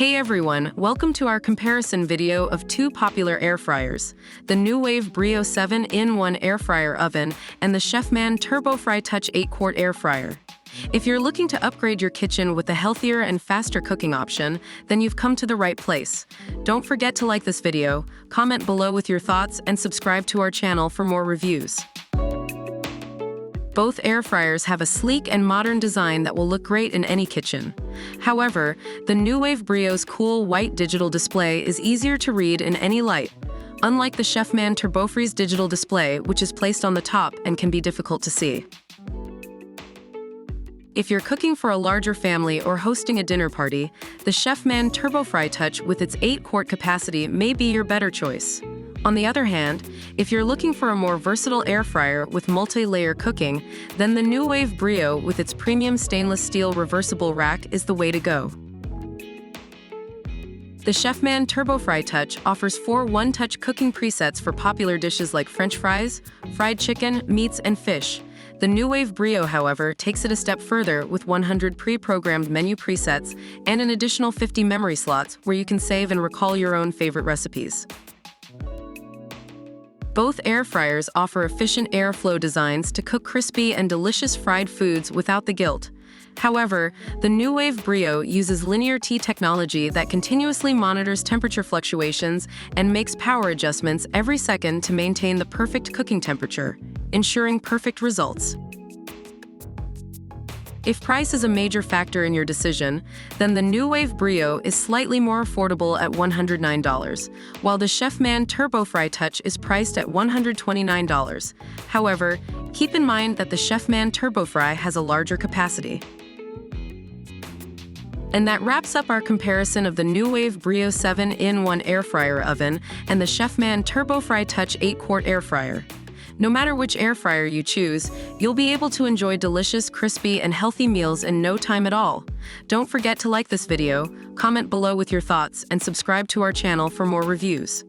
Hey everyone, welcome to our comparison video of two popular air fryers, the Nuwave Brio 7-in-1 air fryer oven and the Chefman TurboFry Touch 8-quart air fryer. If you're looking to upgrade your kitchen with a healthier and faster cooking option, then you've come to the right place. Don't forget to like this video, comment below with your thoughts, and subscribe to our channel for more reviews. Both air fryers have a sleek and modern design that will look great in any kitchen. However, the Nuwave Brio's cool white digital display is easier to read in any light, unlike the Chefman TurboFry's digital display, which is placed on the top and can be difficult to see. If you're cooking for a larger family or hosting a dinner party, the Chefman TurboFry Touch with its 8-quart capacity may be your better choice. On the other hand, if you're looking for a more versatile air fryer with multi-layer cooking, then the Nuwave Brio with its premium stainless steel reversible rack is the way to go. The Chefman TurboFry Touch offers 4 one-touch cooking presets for popular dishes like French fries, fried chicken, meats, and fish. The Nuwave Brio, however, takes it a step further with 100 pre-programmed menu presets and an additional 50 memory slots where you can save and recall your own favorite recipes. Both air fryers offer efficient airflow designs to cook crispy and delicious fried foods without the guilt. However, the Nuwave Brio uses linear T technology that continuously monitors temperature fluctuations and makes power adjustments every second to maintain the perfect cooking temperature, ensuring perfect results. If price is a major factor in your decision, then the Nuwave Brio is slightly more affordable at $109, while the Chefman TurboFry Touch is priced at $129. However, keep in mind that the Chefman TurboFry has a larger capacity. And that wraps up our comparison of the Nuwave Brio 7-in-1 air fryer oven and the Chefman TurboFry Touch 8-quart air fryer. No matter which air fryer you choose, you'll be able to enjoy delicious, crispy, and healthy meals in no time at all. Don't forget to like this video, comment below with your thoughts, and subscribe to our channel for more reviews.